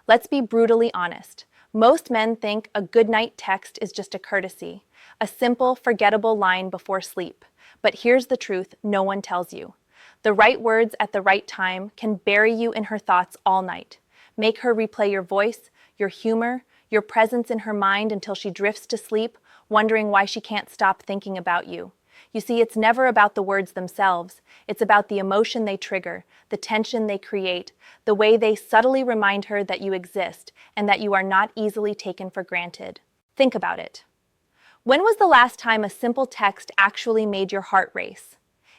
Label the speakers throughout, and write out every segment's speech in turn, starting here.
Speaker 1: Let's be brutally honest. Most men think a goodnight text is just a courtesy, a simple, forgettable line before sleep. But here's the truth no one tells you. The right words at the right time can bury you in her thoughts all night. Make her replay your voice, your humor, your presence in her mind until she drifts to sleep, wondering why she can't stop thinking about you. You see, it's never about the words themselves. It's about the emotion they trigger, the tension they create, the way they subtly remind her that you exist and that you are not easily taken for granted. Think about it. When was the last time a simple text actually made your heart race?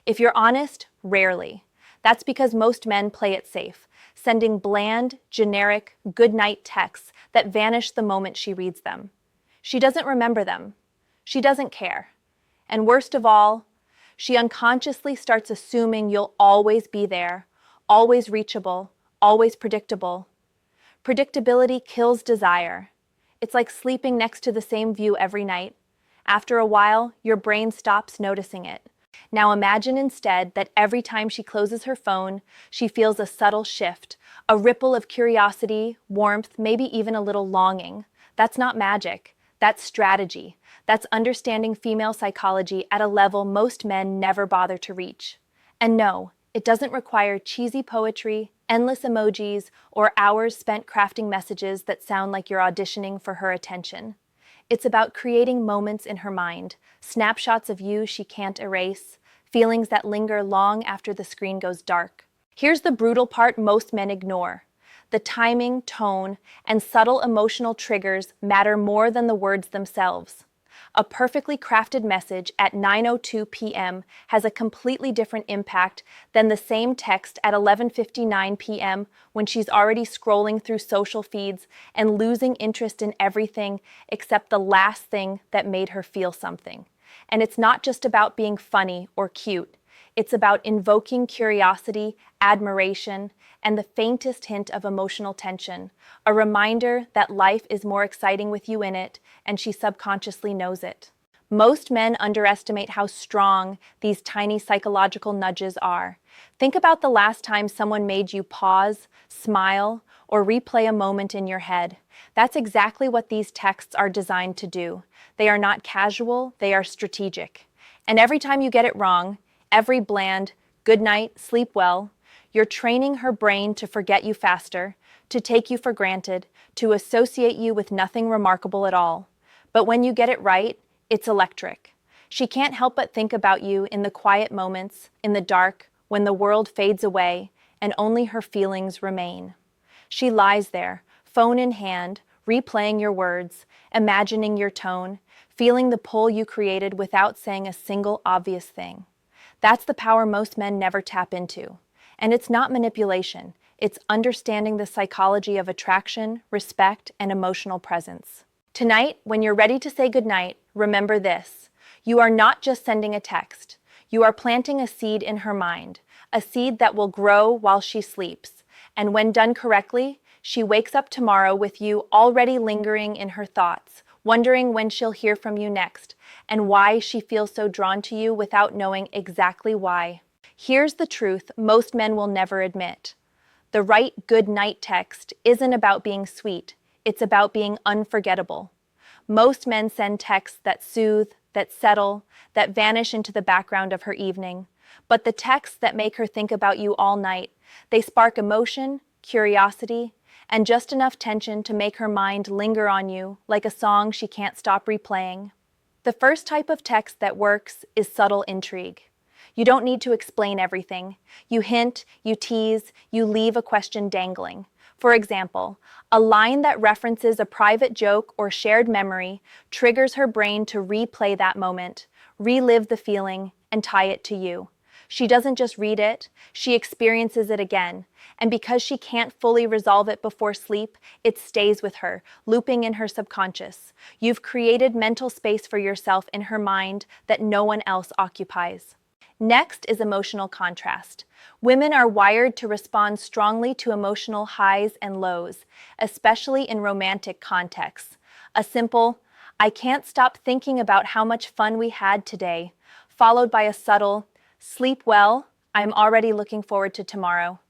Speaker 1: If you're honest, rarely. That's because most men play it safe, sending bland, generic, goodnight texts that vanish the moment she reads them. She doesn't remember them. She doesn't care. And worst of all, she unconsciously starts assuming you'll always be there, always reachable, always predictable. Predictability kills desire. It's like sleeping next to the same view every night. After a while, your brain stops noticing it. Now imagine instead that every time she closes her phone, she feels a subtle shift, a ripple of curiosity, warmth, maybe even a little longing. That's not magic. That's strategy. That's understanding female psychology at a level most men never bother to reach. And no, it doesn't require cheesy poetry, endless emojis, or hours spent crafting messages that sound like you're auditioning for her attention. It's about creating moments in her mind, snapshots of you she can't erase, feelings that linger long after the screen goes dark. Here's the brutal part most men ignore. The timing, tone, and subtle emotional triggers matter more than the words themselves. A perfectly crafted message at 9:02 p.m. has a completely different impact than the same text at 11:59 p.m. when she's already scrolling through social feeds and losing interest in everything except the last thing that made her feel something. And it's not just about being funny or cute. It's about invoking curiosity, admiration, and the faintest hint of emotional tension, a reminder that life is more exciting with you in it, and she subconsciously knows it. Most men underestimate how strong these tiny psychological nudges are. Think about the last time someone made you pause, smile, or replay a moment in your head. That's exactly what these texts are designed to do. They are not casual, they are strategic. And every time you get it wrong, every bland, good night, sleep well, you're training her brain to forget you faster, to take you for granted, to associate you with nothing remarkable at all. But when you get it right, it's electric. She can't help but think about you in the quiet moments, in the dark, when the world fades away and only her feelings remain. She lies there, phone in hand, replaying your words, imagining your tone, feeling the pull you created without saying a single obvious thing. That's the power most men never tap into. And it's not manipulation, it's understanding the psychology of attraction, respect, and emotional presence. Tonight, when you're ready to say goodnight, remember this. You are not just sending a text. You are planting a seed in her mind, a seed that will grow while she sleeps. And when done correctly, she wakes up tomorrow with you already lingering in her thoughts, wondering when she'll hear from you next, and why she feels so drawn to you without knowing exactly why. Here's the truth most men will never admit. The right good night text isn't about being sweet, it's about being unforgettable. Most men send texts that soothe, that settle, that vanish into the background of her evening. But the texts that make her think about you all night, they spark emotion, curiosity, and just enough tension to make her mind linger on you like a song she can't stop replaying. The first type of text that works is subtle intrigue. You don't need to explain everything. You hint, you tease, you leave a question dangling. For example, a line that references a private joke or shared memory triggers her brain to replay that moment, relive the feeling, and tie it to you. She doesn't just read it, she experiences it again. And because she can't fully resolve it before sleep, it stays with her, looping in her subconscious. You've created mental space for yourself in her mind that no one else occupies. Next is emotional contrast. Women are wired to respond strongly to emotional highs and lows, especially in romantic contexts. A simple, "I can't stop thinking about how much fun we had today," followed by a subtle, "Sleep well, I'm already looking forward to tomorrow,"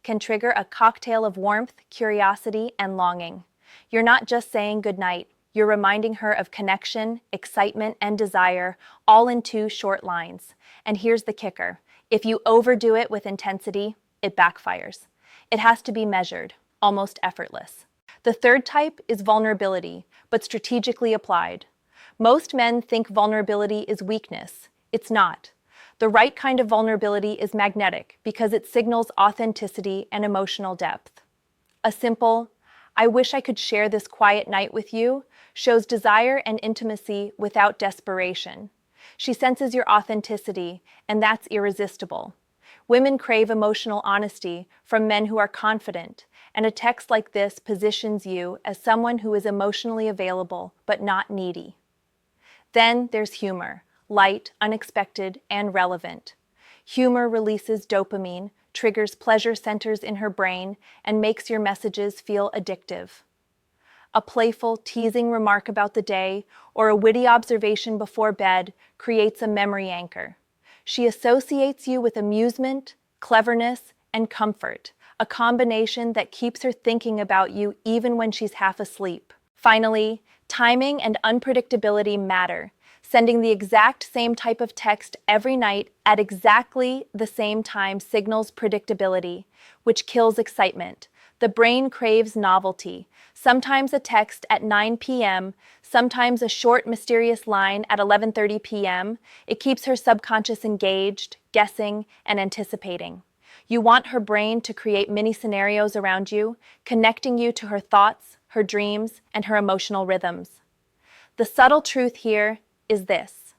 Speaker 1: can trigger a cocktail of warmth, curiosity, and longing. You're not just saying goodnight, you're reminding her of connection, excitement, and desire, all in 2 short lines. And here's the kicker. If you overdo it with intensity, it backfires. It has to be measured, almost effortless. The third type is vulnerability, but strategically applied. Most men think vulnerability is weakness. It's not. The right kind of vulnerability is magnetic because it signals authenticity and emotional depth. A simple, "I wish I could share this quiet night with you," shows desire and intimacy without desperation. She senses your authenticity, and that's irresistible. Women crave emotional honesty from men who are confident, and a text like this positions you as someone who is emotionally available but not needy. Then there's humor, light, unexpected, and relevant. Humor releases dopamine, triggers pleasure centers in her brain, and makes your messages feel addictive. A playful, teasing remark about the day or a witty observation before bed creates a memory anchor. She associates you with amusement, cleverness, and comfort, a combination that keeps her thinking about you even when she's half asleep. Finally, timing and unpredictability matter. Sending the exact same type of text every night at exactly the same time signals predictability, which kills excitement. The brain craves novelty. Sometimes a text at 9 p.m., sometimes a short, mysterious line at 11:30 p.m. It keeps her subconscious engaged, guessing, and anticipating. You want her brain to create mini scenarios around you, connecting you to her thoughts, her dreams, and her emotional rhythms. The subtle truth here is this.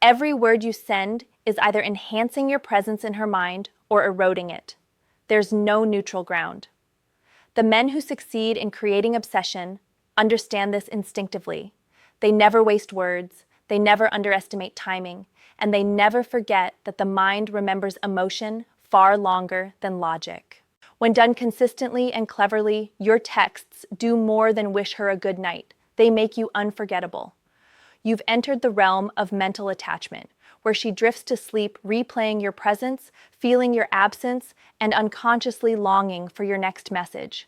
Speaker 1: Every word you send is either enhancing your presence in her mind or eroding it. There's no neutral ground. The men who succeed in creating obsession understand this instinctively. They never waste words, they never underestimate timing, and they never forget that the mind remembers emotion far longer than logic. When done consistently and cleverly, your texts do more than wish her a good night. They make you unforgettable. You've entered the realm of mental attachment, where she drifts to sleep replaying your presence, feeling your absence, and unconsciously longing for your next message.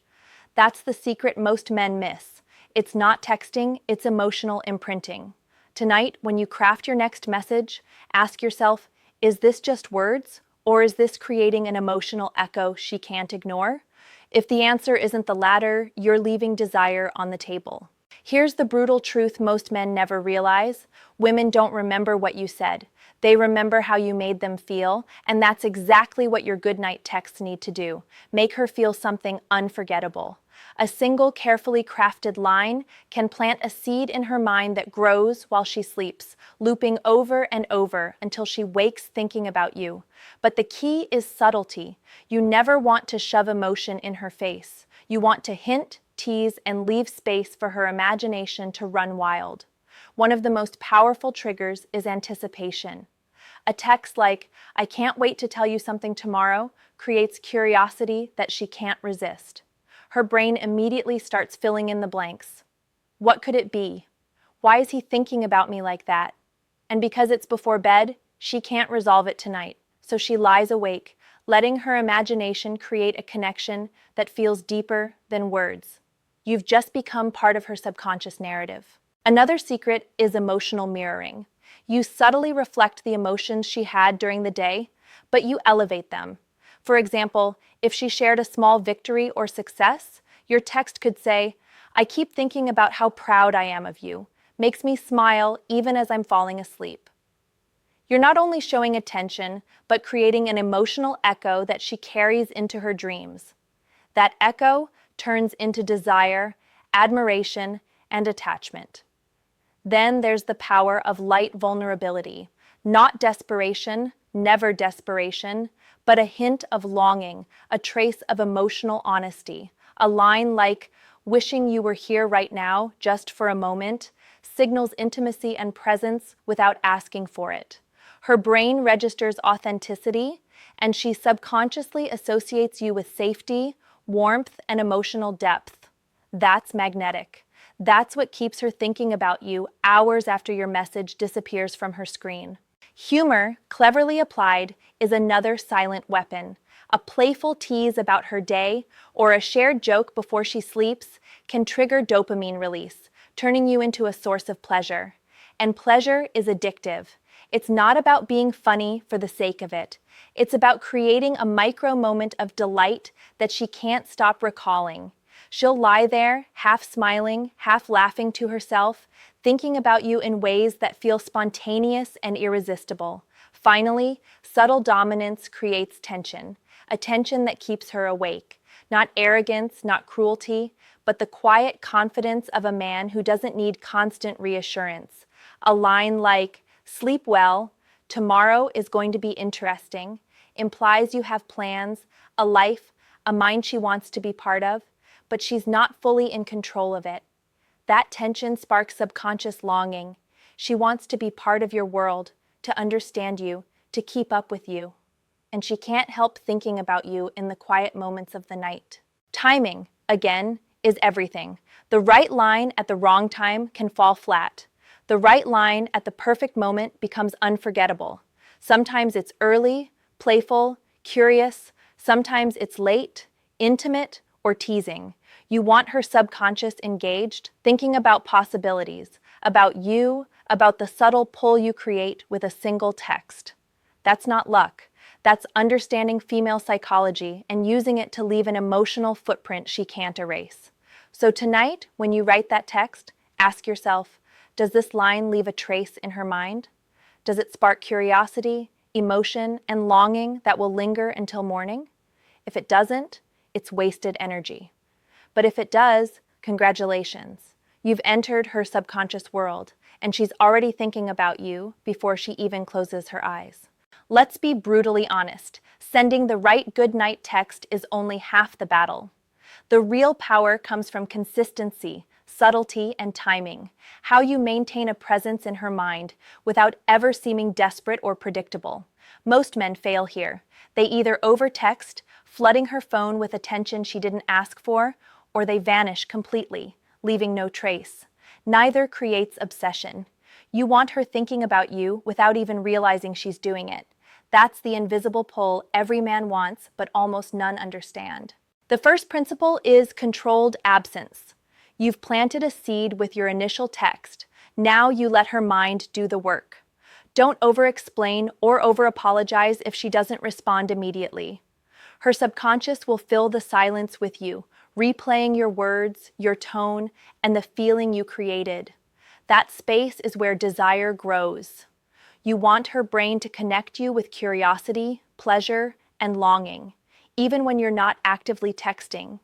Speaker 1: That's the secret most men miss. It's not texting, it's emotional imprinting. Tonight, when you craft your next message, ask yourself, is this just words, or is this creating an emotional echo she can't ignore? If the answer isn't the latter, you're leaving desire on the table. Here's the brutal truth most men never realize. Women don't remember what you said. They remember how you made them feel, and that's exactly what your goodnight texts need to do. Make her feel something unforgettable. A single carefully crafted line can plant a seed in her mind that grows while she sleeps, looping over and over until she wakes thinking about you. But the key is subtlety. You never want to shove emotion in her face. You want to hint, tease, and leave space for her imagination to run wild. One of the most powerful triggers is anticipation. A text like, "I can't wait to tell you something tomorrow," creates curiosity that she can't resist. Her brain immediately starts filling in the blanks. What could it be? Why is he thinking about me like that? And because it's before bed, she can't resolve it tonight, so she lies awake, letting her imagination create a connection that feels deeper than words. You've just become part of her subconscious narrative. Another secret is emotional mirroring. You subtly reflect the emotions she had during the day, but you elevate them. For example, if she shared a small victory or success, your text could say, "I keep thinking about how proud I am of you. Makes me smile even as I'm falling asleep." You're not only showing attention, but creating an emotional echo that she carries into her dreams. That echo turns into desire, admiration, and attachment. Then there's the power of light vulnerability. Not desperation, never desperation, but a hint of longing, a trace of emotional honesty. A line like, "Wishing you were here right now, just for a moment," signals intimacy and presence without asking for it. Her brain registers authenticity, and she subconsciously associates you with safety, warmth, and emotional depth. That's magnetic. That's what keeps her thinking about you hours after your message disappears from her screen. Humor, cleverly applied, is another silent weapon. A playful tease about her day or a shared joke before she sleeps can trigger dopamine release, turning you into a source of pleasure. And pleasure is addictive. It's not about being funny for the sake of it. It's about creating a micro moment of delight that she can't stop recalling. She'll lie there, half smiling, half laughing to herself, thinking about you in ways that feel spontaneous and irresistible. Finally, subtle dominance creates tension, a tension that keeps her awake. Not arrogance, not cruelty, but the quiet confidence of a man who doesn't need constant reassurance. A line like, "Sleep well, tomorrow is going to be interesting," implies you have plans, a life, a mind she wants to be part of, but she's not fully in control of it. That tension sparks subconscious longing. She wants to be part of your world, to understand you, to keep up with you. And she can't help thinking about you in the quiet moments of the night. Timing, again, is everything. The right line at the wrong time can fall flat. The right line at the perfect moment becomes unforgettable. Sometimes it's early, playful, curious. Sometimes it's late, intimate, or teasing. You want her subconscious engaged, thinking about possibilities, about you, about the subtle pull you create with a single text. That's not luck. That's understanding female psychology and using it to leave an emotional footprint she can't erase. So tonight, when you write that text, ask yourself, does this line leave a trace in her mind? Does it spark curiosity, emotion, and longing that will linger until morning? If it doesn't, it's wasted energy. But if it does, congratulations. You've entered her subconscious world, and she's already thinking about you before she even closes her eyes. Let's be brutally honest. Sending the right goodnight text is only half the battle. The real power comes from consistency, subtlety, and timing. How you maintain a presence in her mind without ever seeming desperate or predictable. Most men fail here. They either overtext, flooding her phone with attention she didn't ask for, or they vanish completely, leaving no trace. Neither creates obsession. You want her thinking about you without even realizing she's doing it. That's the invisible pull every man wants, but almost none understand. The first principle is controlled absence. You've planted a seed with your initial text. Now you let her mind do the work. Don't over-explain or over-apologize if she doesn't respond immediately. Her subconscious will fill the silence with you, replaying your words, your tone, and the feeling you created. That space is where desire grows. You want her brain to connect you with curiosity, pleasure, and longing, even when you're not actively texting.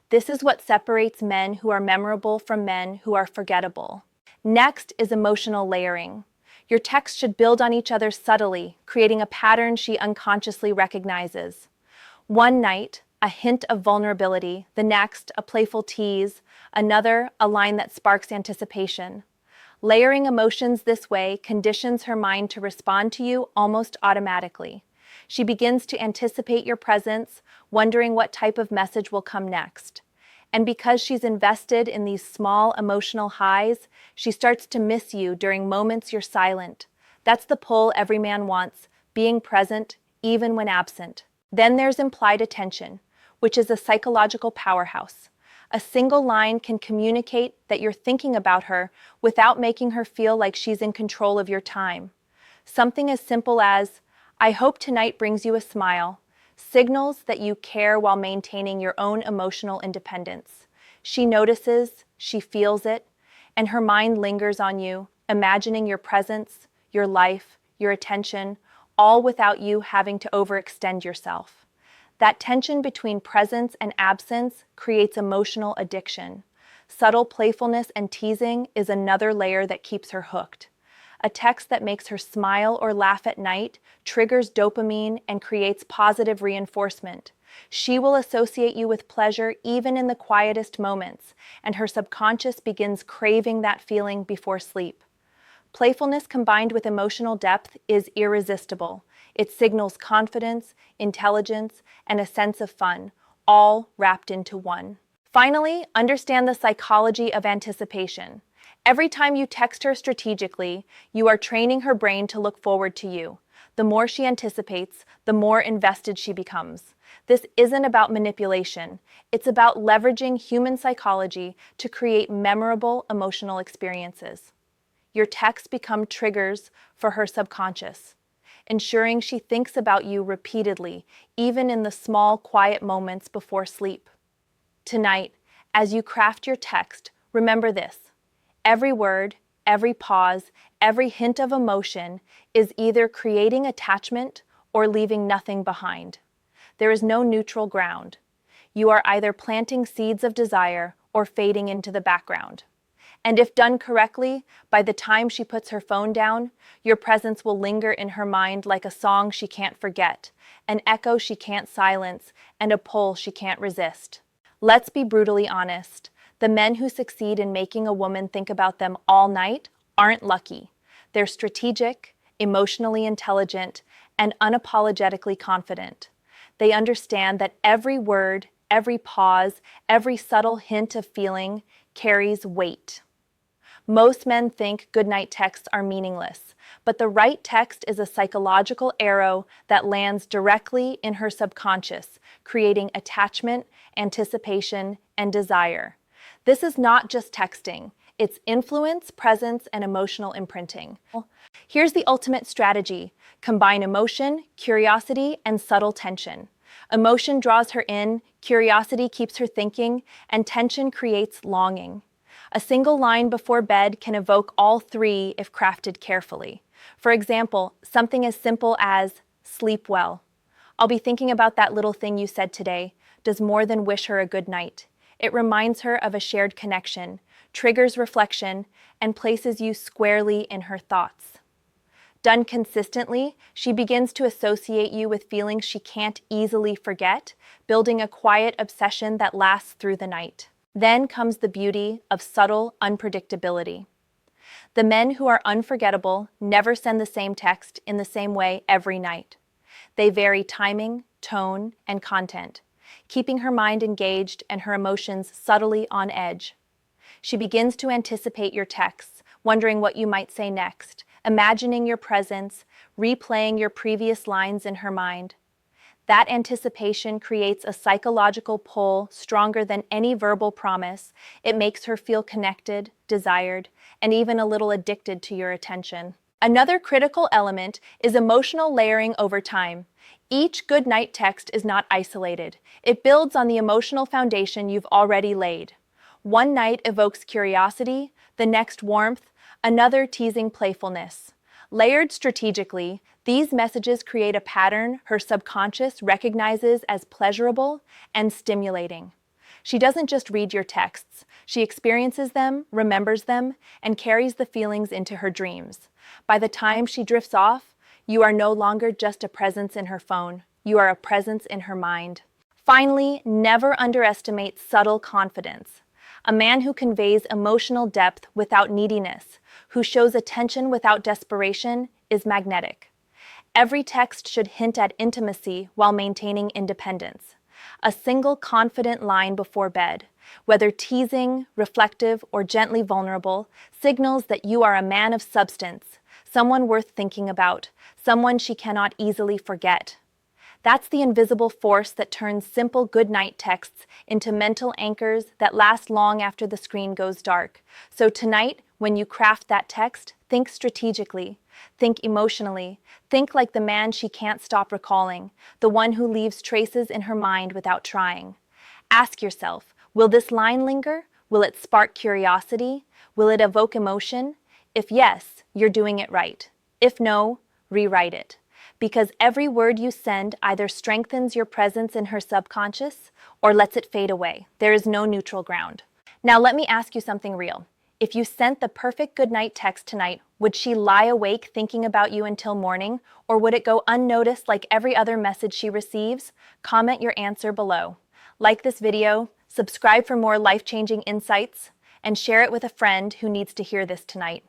Speaker 1: This is what separates men who are memorable from men who are forgettable. Next is emotional layering. Your texts should build on each other subtly, creating a pattern she unconsciously recognizes. One night, a hint of vulnerability, the next, a playful tease, another, a line that sparks anticipation. Layering emotions this way conditions her mind to respond to you almost automatically. She begins to anticipate your presence, wondering what type of message will come next. And because she's invested in these small emotional highs, she starts to miss you during moments you're silent. That's the pull every man wants, being present, even when absent. Then there's implied attention, which is a psychological powerhouse. A single line can communicate that you're thinking about her without making her feel like she's in control of your time. Something as simple as, "I hope tonight brings you a smile," signals that you care while maintaining your own emotional independence. She notices, she feels it, and her mind lingers on you, imagining your presence, your life, your attention, all without you having to overextend yourself. That tension between presence and absence creates emotional addiction. Subtle playfulness and teasing is another layer that keeps her hooked. A text that makes her smile or laugh at night triggers dopamine and creates positive reinforcement. She will associate you with pleasure even in the quietest moments, and her subconscious begins craving that feeling before sleep. Playfulness combined with emotional depth is irresistible. It signals confidence, intelligence, and a sense of fun, all wrapped into one. Finally, understand the psychology of anticipation. Every time you text her strategically, you are training her brain to look forward to you. The more she anticipates, the more invested she becomes. This isn't about manipulation. It's about leveraging human psychology to create memorable emotional experiences. Your texts become triggers for her subconscious, ensuring she thinks about you repeatedly, even in the small, quiet moments before sleep. Tonight, as you craft your text, remember this. Every word, every pause, every hint of emotion is either creating attachment or leaving nothing behind. There is no neutral ground. You are either planting seeds of desire or fading into the background. And if done correctly, by the time she puts her phone down, your presence will linger in her mind like a song she can't forget, an echo she can't silence, and a pull she can't resist. Let's be brutally honest. The men who succeed in making a woman think about them all night aren't lucky. They're strategic, emotionally intelligent, and unapologetically confident. They understand that every word, every pause, every subtle hint of feeling carries weight. Most men think goodnight texts are meaningless, but the right text is a psychological arrow that lands directly in her subconscious, creating attachment, anticipation, and desire. This is not just texting. It's influence, presence, and emotional imprinting. Here's the ultimate strategy. Combine emotion, curiosity, and subtle tension. Emotion draws her in, curiosity keeps her thinking, and tension creates longing. A single line before bed can evoke all three if crafted carefully. For example, something as simple as, "Sleep well. I'll be thinking about that little thing you said today," does more than wish her a good night. It reminds her of a shared connection, triggers reflection, and places you squarely in her thoughts. Done consistently, she begins to associate you with feelings she can't easily forget, building a quiet obsession that lasts through the night. Then comes the beauty of subtle unpredictability. The men who are unforgettable never send the same text in the same way every night. They vary timing, tone, and content, keeping her mind engaged and her emotions subtly on edge. She begins to anticipate your texts, wondering what you might say next, imagining your presence, replaying your previous lines in her mind. That anticipation creates a psychological pull stronger than any verbal promise. It makes her feel connected, desired, and even a little addicted to your attention. Another critical element is emotional layering over time. Each good night text is not isolated. It builds on the emotional foundation you've already laid. One night evokes curiosity, the next warmth, another teasing playfulness. Layered strategically, these messages create a pattern her subconscious recognizes as pleasurable and stimulating. She doesn't just read your texts. She experiences them, remembers them, and carries the feelings into her dreams. By the time she drifts off, you are no longer just a presence in her phone. You are a presence in her mind. Finally, never underestimate subtle confidence. A man who conveys emotional depth without neediness, who shows attention without desperation, is magnetic. Every text should hint at intimacy while maintaining independence. A single confident line before bed, whether teasing, reflective, or gently vulnerable, signals that you are a man of substance, someone worth thinking about, someone she cannot easily forget. That's the invisible force that turns simple goodnight texts into mental anchors that last long after the screen goes dark. So tonight, when you craft that text, think strategically, think emotionally, think like the man she can't stop recalling, the one who leaves traces in her mind without trying. Ask yourself, will this line linger? Will it spark curiosity? Will it evoke emotion? If yes, you're doing it right. If no, rewrite it. Because every word you send either strengthens your presence in her subconscious or lets it fade away. There is no neutral ground. Now let me ask you something real. If you sent the perfect goodnight text tonight, would she lie awake thinking about you until morning, or would it go unnoticed like every other message she receives? Comment your answer below. Like this video, subscribe for more life-changing insights, and share it with a friend who needs to hear this tonight.